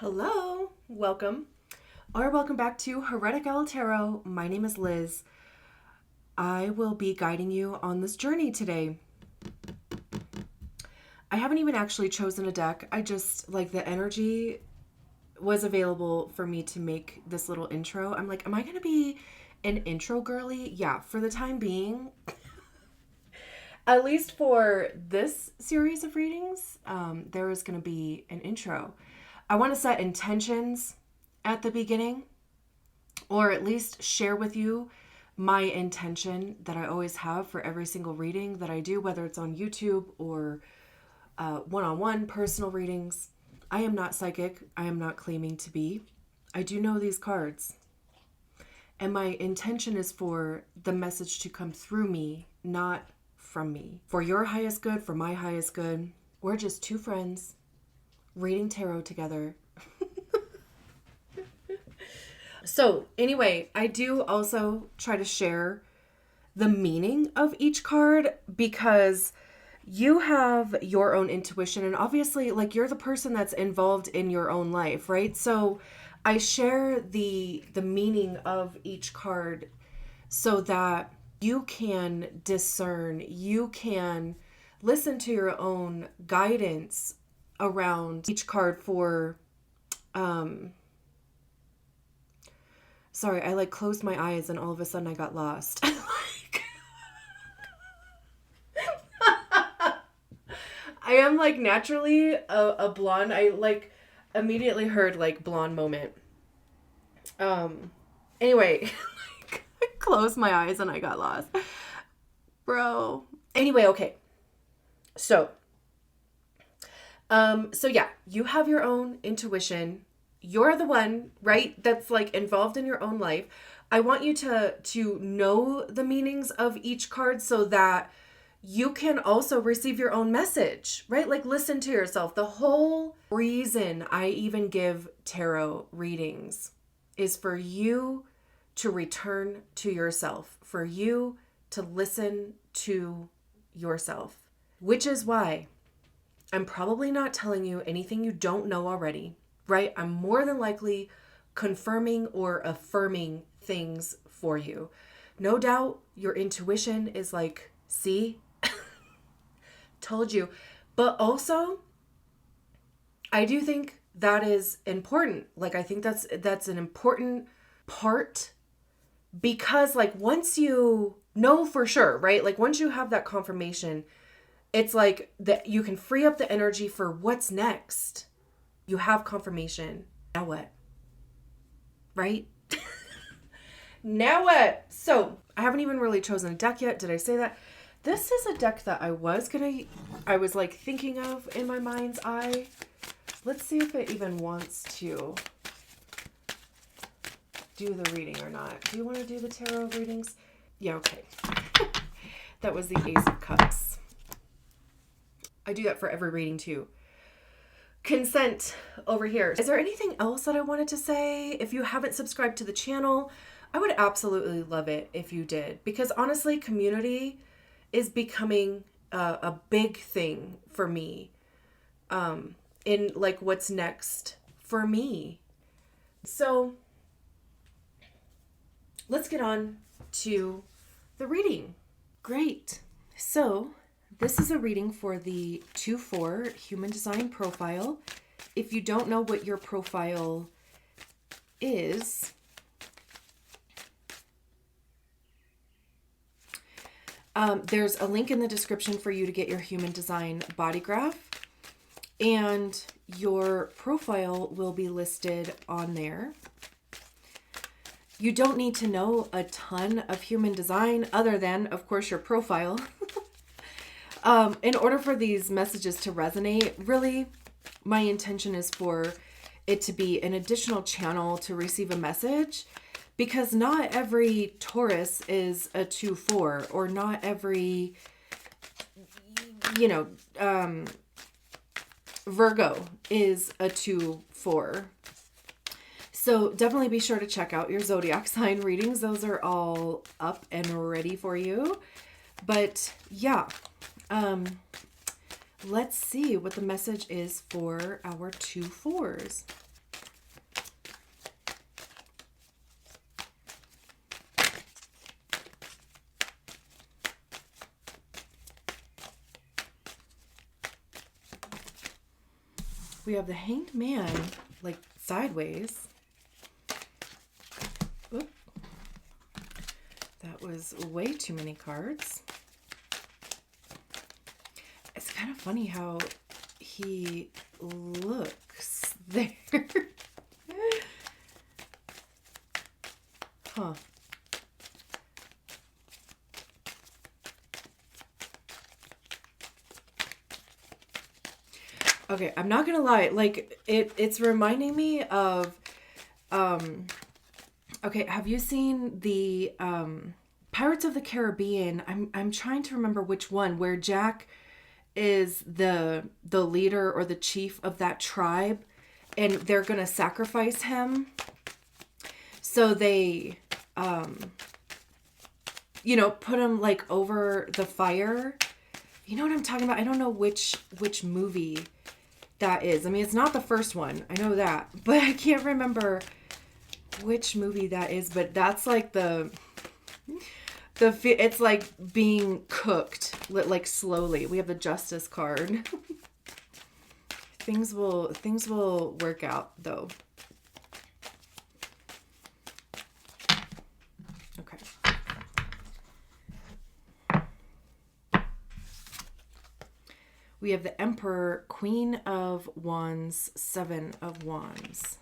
Hello, welcome, or welcome back to Heretic Owl Tarot. My name is Liz. I will be guiding you on this journey today. I haven't even actually chosen a deck. I just, the energy was available for me to make this little intro. I'm like, am I going to be an intro girly? Yeah, for the time being. At least for this series of readings, there is going to be an intro. I want to set intentions at the beginning, or at least share with you my intention that I always have for every single reading that I do, whether it's on YouTube or one-on-one personal readings. I am not psychic. I am not claiming to be. I do know these cards. And my intention is for the message to come through me, not from me. For your highest good, for my highest good. We're just two friends reading tarot together. So anyway, I do also try to share the meaning of each card because you have your own intuition, and obviously you're the person that's involved in your own life, right? So I share the meaning of each card so that you can discern, you can listen to your own guidance around each card for sorry, I closed my eyes and all of a sudden I got lost. I am naturally a blonde. I immediately heard blonde moment. Anyway, I closed my eyes and I got lost. Bro. Anyway, okay. So yeah, you have your own intuition. You're the one, right, that's involved in your own life. I want you to know the meanings of each card so that you can also receive your own message, right? Listen to yourself. The whole reason I even give tarot readings is for you to return to yourself, for you to listen to yourself, which is why I'm probably not telling you anything you don't know already, right? I'm more than likely confirming or affirming things for you. No doubt your intuition is see, told you. But also, I do think that is important. I think that's an important part because once you know for sure, right? Once you have that confirmation, it's that you can free up the energy for what's next. You have confirmation. Now what? Right? Now what? So I haven't even really chosen a deck yet. Did I say that? This is a deck that I was thinking of in my mind's eye. Let's see if it even wants to do the reading or not. Do you want to do the tarot readings? Yeah, okay. That was the Ace of Cups. I do that for every reading too. Consent over here. Is there anything else that I wanted to say? If you haven't subscribed to the channel, I would absolutely love it if you did, because honestly, community is becoming a big thing for me in what's next for me. So let's get on to the reading. Great. So this is a reading for the 2-4 human design profile. If you don't know what your profile is, there's a link in the description for you to get your human design body graph, and your profile will be listed on there. You don't need to know a ton of human design other than, of course, your profile. In order for these messages to resonate, really, my intention is for it to be an additional channel to receive a message, because not every Taurus is a 2-4, or not every, Virgo is a 2-4. So definitely be sure to check out your zodiac sign readings. Those are all up and ready for you. But yeah, let's see what the message is for our 2-4s. We have the Hanged Man, like sideways. Oop. That was way too many cards. It's kind of funny how he looks there. Huh. Okay, I'm not gonna lie, like it's reminding me of okay, have you seen the Pirates of the Caribbean? I'm trying to remember which one, where Jack is the leader or the chief of that tribe, and they're gonna sacrifice him. So they put him like over the fire. You know what I'm talking about? I don't know which movie that is. I mean, it's not the first one. I know that, but I can't remember which movie that is. But that's like it's like being cooked, like slowly. We have the Justice card. Things will work out though. Okay. We have the Emperor, Queen of Wands, 7 of Wands,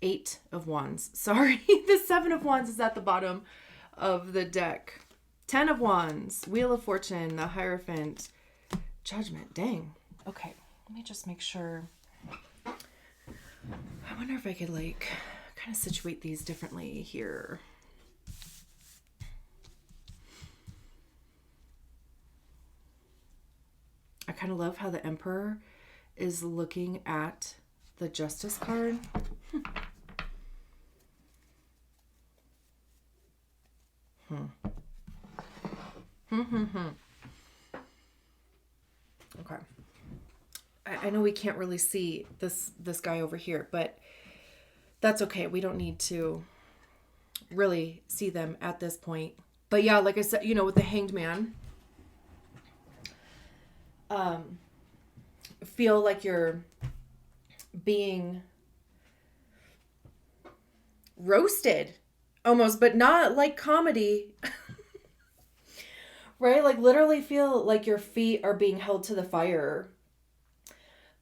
8 of Wands. Sorry, the 7 of Wands is at the bottom of the deck. 10 of Wands, Wheel of Fortune, the Hierophant, Judgment. Dang. Okay, let me just make sure. I wonder if I could like kind of situate these differently here. I kind of love how the Emperor is looking at the Justice card. Okay. I know we can't really see this guy over here, but that's okay. We don't need to really see them at this point. But yeah, like I said, with the Hanged Man, feel like you're being roasted almost, but not like comedy. Right? Like literally feel like your feet are being held to the fire.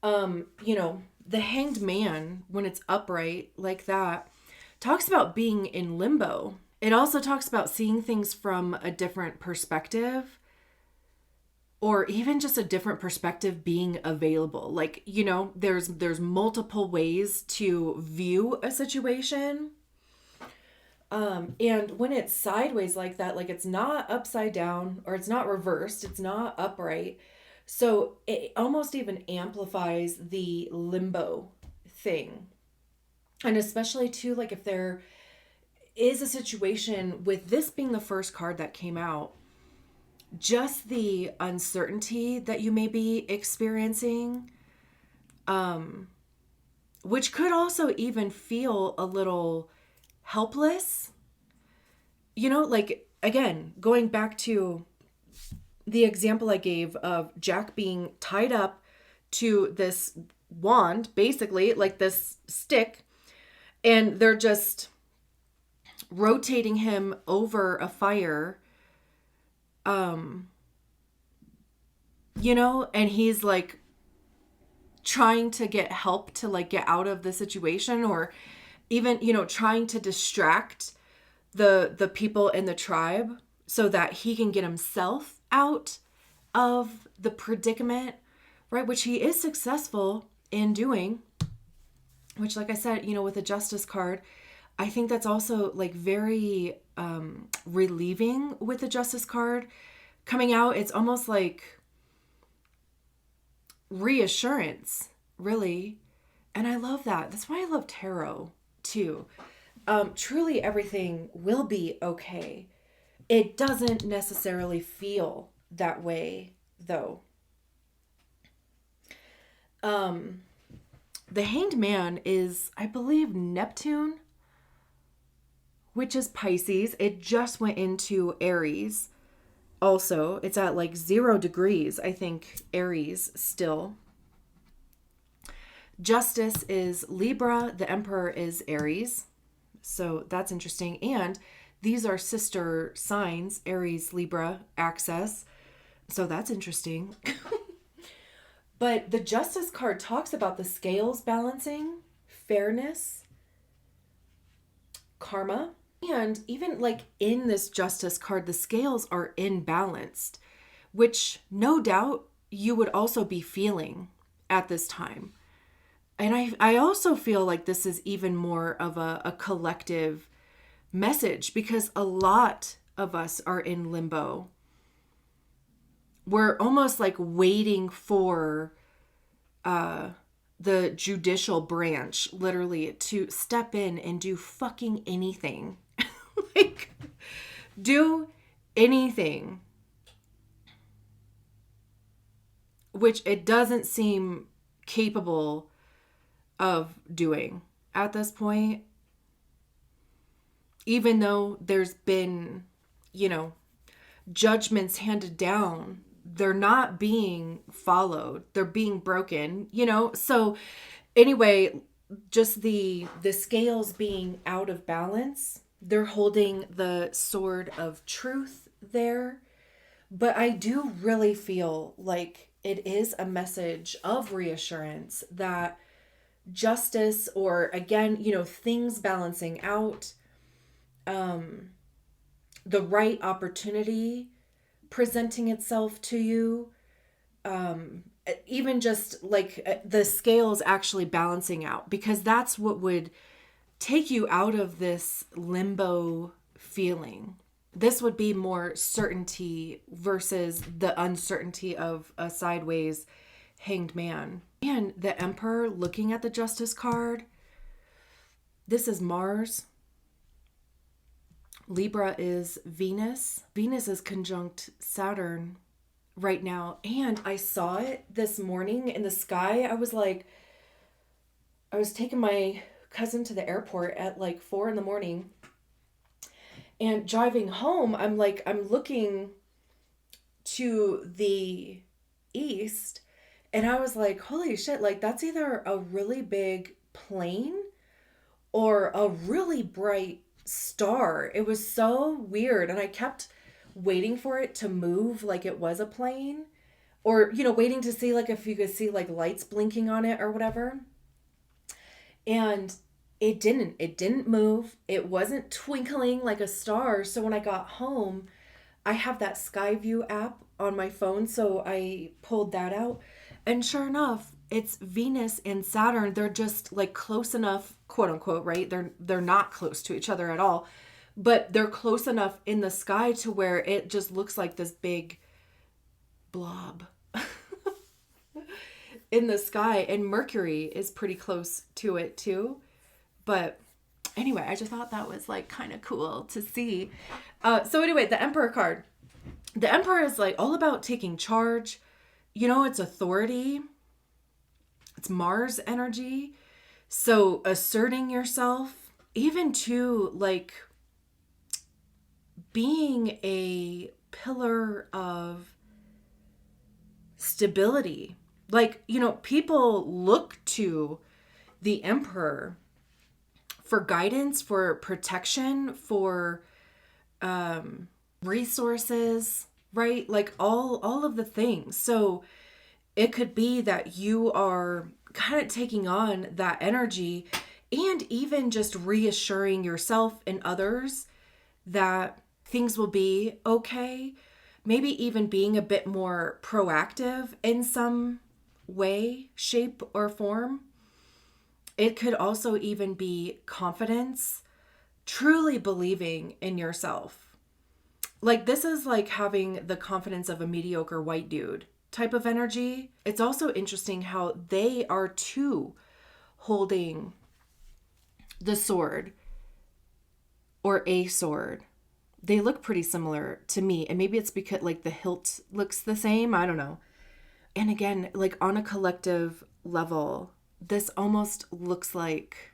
The Hanged Man, when it's upright like that, talks about being in limbo. It also talks about seeing things from a different perspective, or even just a different perspective being available. Like, there's multiple ways to view a situation. And when it's sideways like that, like it's not upside down or it's not reversed, it's not upright. So it almost even amplifies the limbo thing. And especially too, like if there is a situation with this being the first card that came out, just the uncertainty that you may be experiencing, which could also even feel a little helpless, like again, going back to the example I gave of Jack being tied up to this wand, basically like this stick, and they're just rotating him over a fire, and he's like trying to get help to like get out of the situation, or even, trying to distract the people in the tribe so that he can get himself out of the predicament, right? Which he is successful in doing, which, like I said, with the Justice card, I think that's also like very relieving with the Justice card coming out. It's almost like reassurance, really. And I love that. That's why I love tarot too. Truly everything will be okay. It doesn't necessarily feel that way though. The Hanged Man is, I believe, Neptune, which is Pisces. It just went into Aries. Also, it's at like 0 degrees, I think, Aries still. Justice is Libra. The Emperor is Aries. So that's interesting. And these are sister signs, Aries, Libra, access. So that's interesting. But the Justice card talks about the scales balancing, fairness, karma. And even like in this Justice card, the scales are imbalanced, which no doubt you would also be feeling at this time. And I also feel like this is even more of a collective message because a lot of us are in limbo. We're almost like waiting for the judicial branch literally to step in and do fucking anything. Like, do anything. Which it doesn't seem capable of doing at this point. Even though there's been, judgments handed down, they're not being followed. They're being broken, So anyway, just the scales being out of balance. They're holding the sword of truth there. But I do really feel like it is a message of reassurance that justice, or again, things balancing out, the right opportunity presenting itself to you, even just like the scales actually balancing out, because that's what would take you out of this limbo feeling. This would be more certainty versus the uncertainty of a sideways hanged man. And the Emperor, looking at the Justice card, this is Mars. Libra is Venus. Venus is conjunct Saturn right now. And I saw it this morning in the sky. I was taking my cousin to the airport at like 4 a.m. And driving home, I'm looking to the east, and I was like, holy shit, like that's either a really big plane or a really bright star. It was so weird. And I kept waiting for it to move like it was a plane, or, waiting to see like if you could see like lights blinking on it or whatever. And it didn't move. It wasn't twinkling like a star. So when I got home, I have that Skyview app on my phone. So I pulled that out. And sure enough, it's Venus and Saturn. They're just like close enough, quote unquote, right? They're not close to each other at all. But they're close enough in the sky to where it just looks like this big blob in the sky. And Mercury is pretty close to it too. But anyway, I just thought that was like kind of cool to see. So anyway, the Emperor card. The Emperor is like all about taking charge. It's authority. It's Mars energy. So asserting yourself, even to like being a pillar of stability. Like, people look to the Emperor for guidance, for protection, for resources, right? Like all of the things. So it could be that you are kind of taking on that energy, and even just reassuring yourself and others that things will be okay. Maybe even being a bit more proactive in some way, shape, or form. It could also even be confidence, truly believing in yourself. Like this is like having the confidence of a mediocre white dude type of energy. It's also interesting how they are too holding the sword or a sword. They look pretty similar to me, and maybe it's because like the hilt looks the same. I don't know. And again, like on a collective level, this almost looks like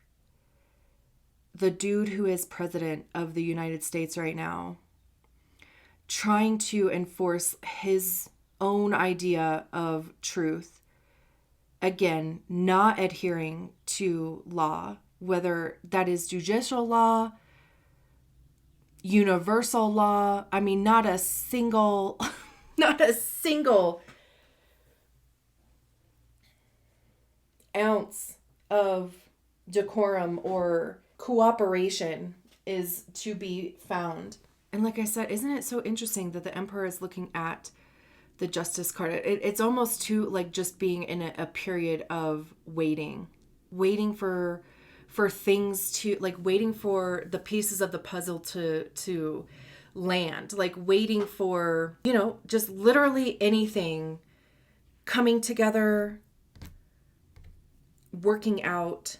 the dude who is president of the United States right now trying to enforce his own idea of truth again, not adhering to law, whether that is judicial law, universal law. I mean, not a single, not a single ounce of decorum or cooperation is to be found. And like I said, isn't it so interesting that the Emperor is looking at the Justice card? It's almost too like just being in a period of waiting for things to, like, waiting for the pieces of the puzzle to land, like waiting for, you know, just literally anything coming together, working out,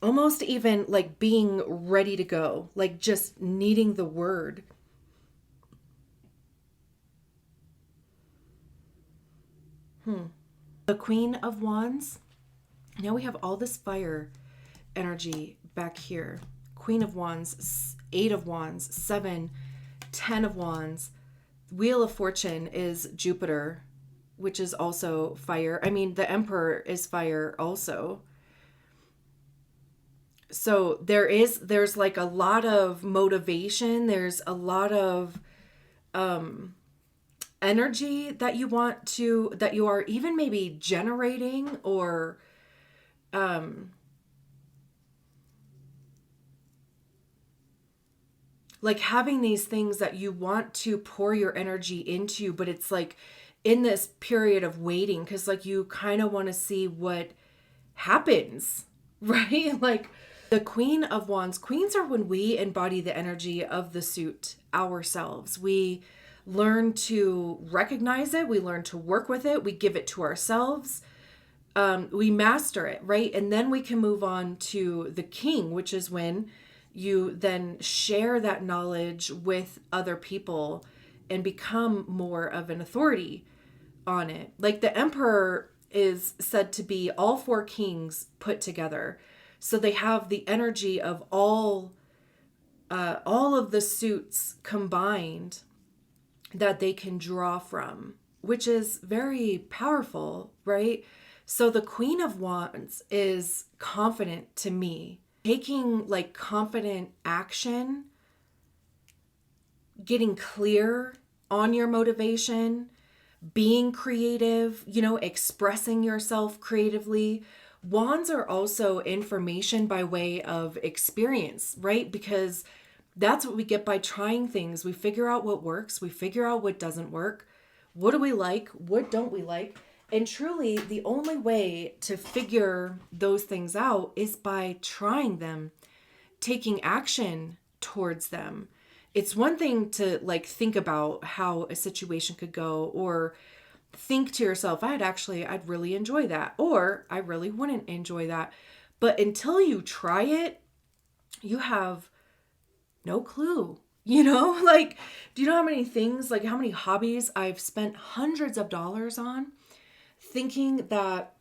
almost even like being ready to go, like just needing the word. The Queen of Wands. Now we have all this fire energy back here. Queen of Wands, 8 of Wands, 7, 10 of Wands. Wheel of Fortune is Jupiter, which is also fire. I mean, the Emperor is fire also. So there's like a lot of motivation. There's a lot of energy that you want to, that you are even maybe generating, or like having these things that you want to pour your energy into, but it's like in this period of waiting, because like you kind of want to see what happens, right? Like the Queen of Wands. Queens are when we embody the energy of the suit ourselves. We learn to recognize it. We learn to work with it. We give it to ourselves. We master it, right? And then we can move on to the King, which is when you then share that knowledge with other people and become more of an authority on it. Like the Emperor is said to be all 4 kings put together. So they have the energy of all of the suits combined that they can draw from, which is very powerful, right? So the Queen of Wands is confident to me, taking like confident action, getting clear on your motivation, being creative, you know, expressing yourself creatively. Wands are also information by way of experience, right? Because that's what we get by trying things. We figure out what works. We figure out what doesn't work. What do we like? What don't we like? And truly, the only way to figure those things out is by trying them, taking action towards them. It's one thing to like think about how a situation could go, or think to yourself, I'd really enjoy that, or I really wouldn't enjoy that. But until you try it, you have no clue. You know, like, do you know how many things, like how many hobbies I've spent hundreds of dollars on, thinking that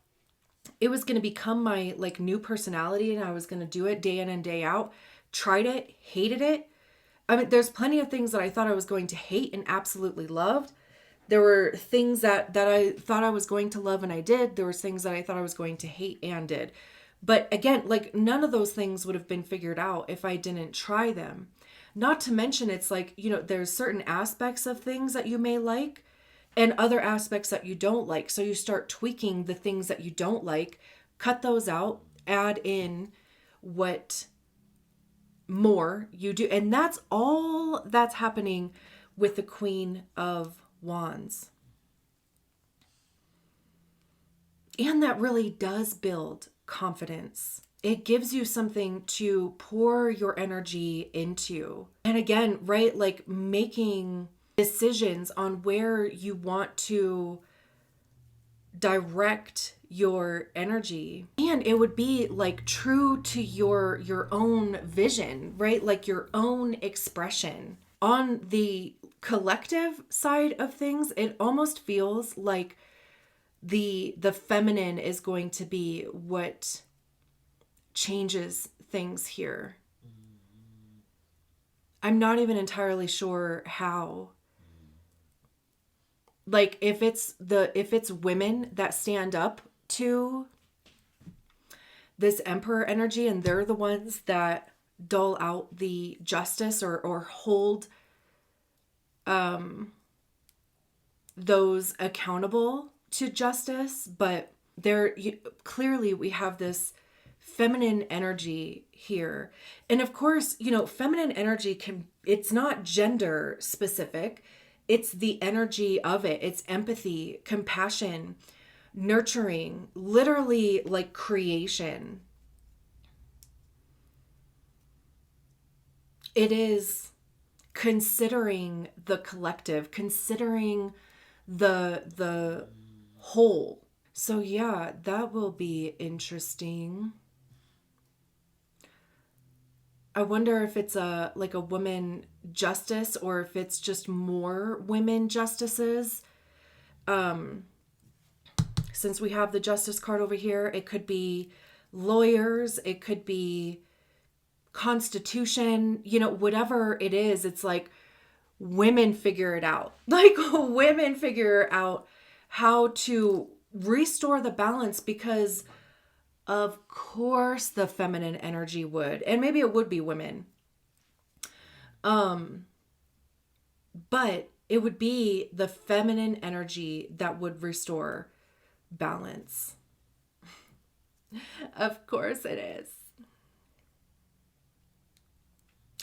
it was going to become my like new personality and I was going to do it day in and day out. Tried it, hated it. I mean, there's plenty of things that I thought I was going to hate and absolutely loved. There were things that I thought I was going to love and I did. There were things that I thought I was going to hate and did. But again, like none of those things would have been figured out if I didn't try them. Not to mention, it's like, you know, there's certain aspects of things that you may like and other aspects that you don't like. So you start tweaking the things that you don't like, cut those out, add in what more you do. And that's all that's happening with the Queen of Wands. And that really does build confidence. It gives you something to pour your energy into. And again, right, like making decisions on where you want to direct your energy. And it would be like true to your own vision, right? Like your own expression. On the collective side of things, it almost feels like the feminine is going to be what changes things here. I'm not even entirely sure how. like if it's women that stand up to this Emperor energy and they're the ones that dole out the justice or hold those accountable to justice, but clearly we have this feminine energy here. And of course, feminine energy it's not gender specific. It's the energy of it. It's empathy, compassion, nurturing, literally like creation. It is considering the collective, considering the whole. So yeah, that will be interesting. I wonder if it's a woman justice or if it's just more women justices. Since we have the justice card over here, it could be lawyers, it could be constitution, whatever it is, it's like women figure it out. Like women figure out how to restore the balance, because of course the feminine energy would, and maybe it would be women. But it would be the feminine energy that would restore balance. Of course it is.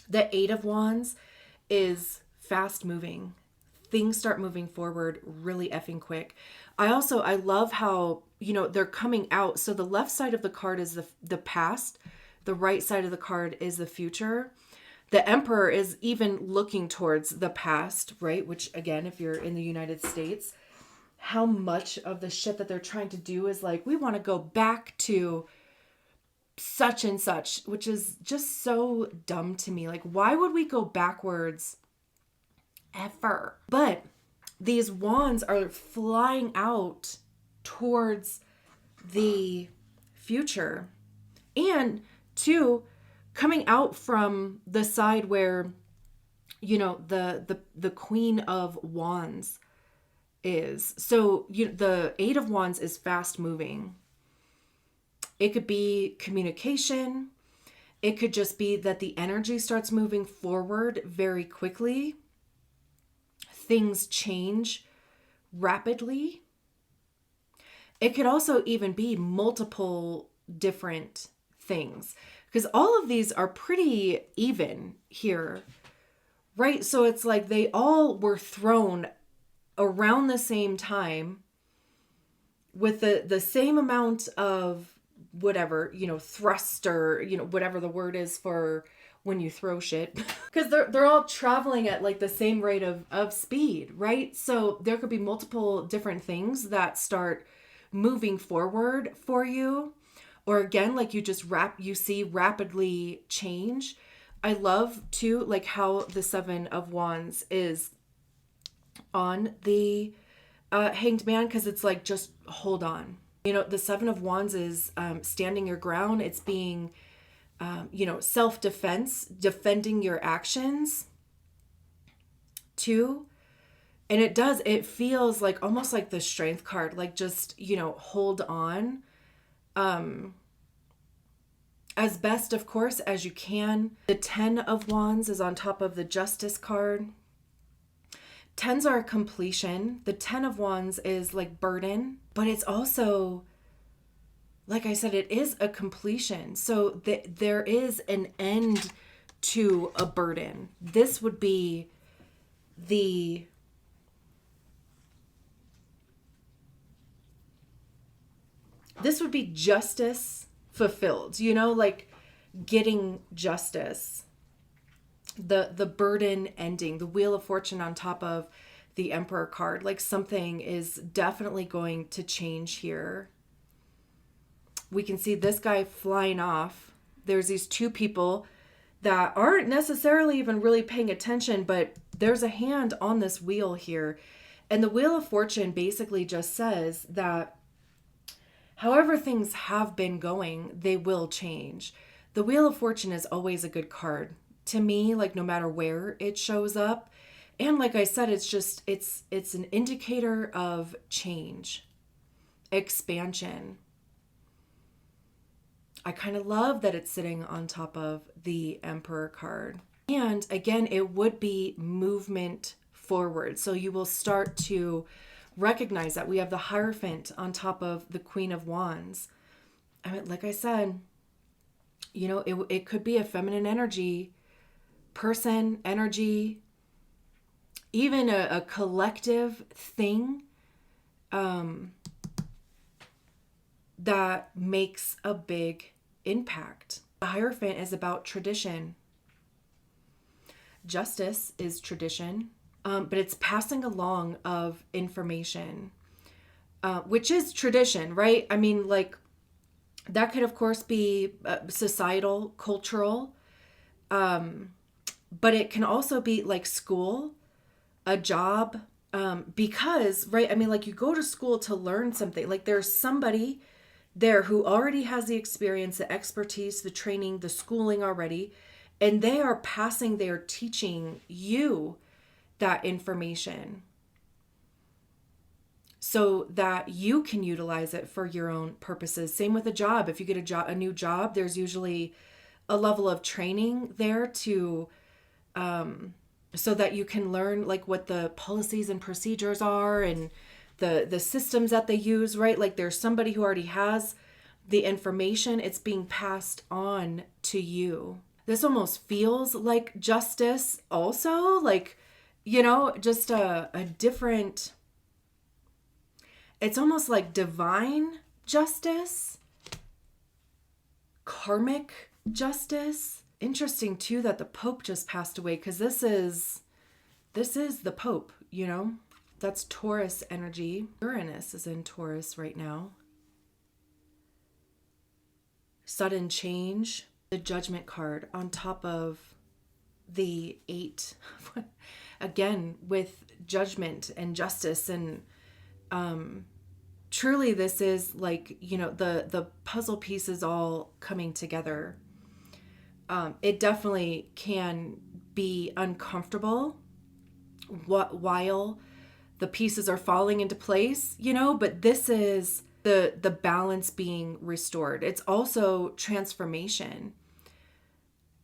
The Eight of Wands is fast moving. Things start moving forward really effing quick. I love how, they're coming out. So the left side of the card is the past. The right side of the card is the future. The Emperor is even looking towards the past, right? Which again, if you're in the United States, how much of the shit that they're trying to do is like, we want to go back to such and such, which is just so dumb to me. Like, why would we go backwards ever? But these wands are flying out towards the future, and two, coming out from the side where the Queen of Wands is. So the Eight of Wands is fast moving. It could be communication. It could just be that the energy starts moving forward very quickly. Things change rapidly. It could also even be multiple different things, because all of these are pretty even here, right? So it's like they all were thrown around the same time with the same amount of whatever, thrust, or, whatever the word is for when you throw shit, because they're all traveling at like the same rate of speed, right? So there could be multiple different things that start moving forward for you, or again, like you see rapidly change. I love too, like how the Seven of Wands is on the Hanged Man, because it's like, just hold on. The Seven of Wands is standing your ground. It's being, self-defense, defending your actions too. And it feels like almost like the Strength card, like just, hold on as best, of course, as you can. The Ten of Wands is on top of the Justice card. Tens are completion. The Ten of Wands is like burden, but it's also, like I said, it is a completion. So there is an end to a burden. This would be justice fulfilled, like getting justice. The burden ending, the Wheel of Fortune on top of the Emperor card, like something is definitely going to change here. We can see this guy flying off. There's these two people that aren't necessarily even really paying attention, but there's a hand on this wheel here. And the Wheel of Fortune basically just says that however things have been going, they will change. The Wheel of Fortune is always a good card. To me, like no matter where it shows up, And like I said, it's an indicator of change, expansion. I kind of love that it's sitting on top of the Emperor card. And again, it would be movement forward. So you will start to recognize that we have the Hierophant on top of the Queen of Wands. I mean, like I said, it could be a feminine energy, person, energy, even a collective thing that makes a big impact. The Hierophant is about tradition. Justice is tradition, but it's passing along of information, which is tradition, right? I mean, like, that could, of course, be societal, cultural, but it can also be like school, a job, because, right, I mean, like, you go to school to learn something. Like, there's somebody there who already has the experience, the expertise, the training, the schooling already, and they are teaching you that information so that you can utilize it for your own purposes. Same with a job. If you get a new job, there's usually a level of training there to so that you can learn like what the policies and procedures are and the systems that they use, right? Like, there's somebody who already has the information. It's being passed on to you. This almost feels like justice also, like, just a different, it's almost like divine justice, karmic justice. Interesting too that the Pope just passed away, because this is the Pope, That's Taurus energy. Uranus is in Taurus right now. Sudden change. The Judgment card on top of the 8. Again, with judgment and justice. And truly this is like, the puzzle pieces all coming together. It definitely can be uncomfortable while the pieces are falling into place, but this is the balance being restored. It's also transformation.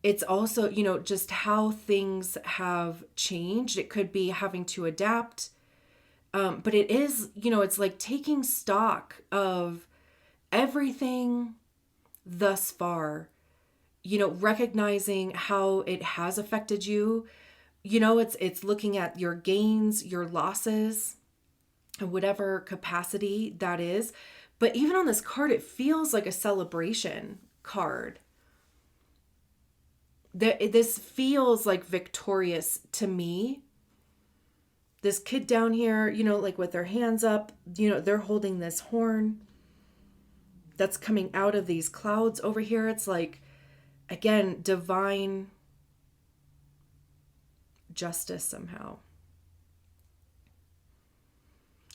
It's also, just how things have changed. It could be having to adapt. But it is, it's like taking stock of everything thus far, recognizing how it has affected you. It's looking at your gains, your losses, whatever capacity that is. But even on this card, it feels like a celebration card. This feels like victorious to me. This kid down here, like with their hands up, they're holding this horn that's coming out of these clouds over here. It's like, again, divine justice somehow.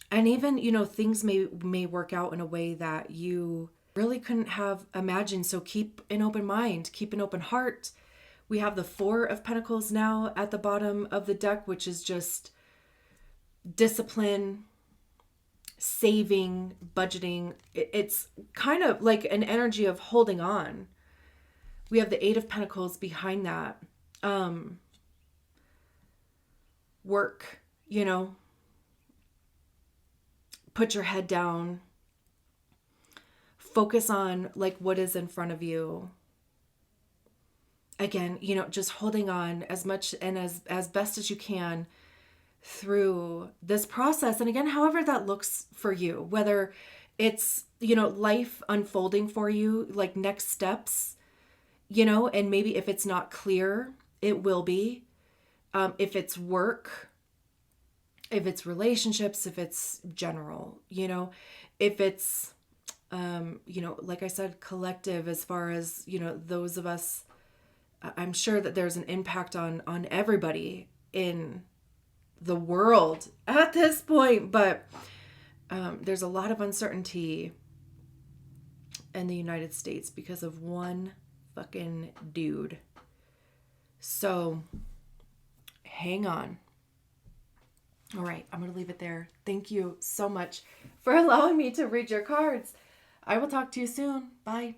And even, things may work out in a way that you really couldn't have imagined. So keep an open mind, keep an open heart. We have the 4 of Pentacles now at the bottom of the deck, which is just discipline, saving, budgeting. It's kind of like an energy of holding on. We have the 8 of Pentacles behind that. Work, put your head down, focus on like what is in front of you. Again, just holding on as much and as best as you can through this process. And again, however that looks for you, whether it's, life unfolding for you, like next steps, and maybe if it's not clear, it will be. If it's work, if it's relationships, if it's general, if it's, like I said, collective, as far as, those of us, I'm sure that there's an impact on everybody in the world at this point, but there's a lot of uncertainty in the United States because of one fucking dude. So hang on. All right, I'm going to leave it there. Thank you so much for allowing me to read your cards. I will talk to you soon. Bye.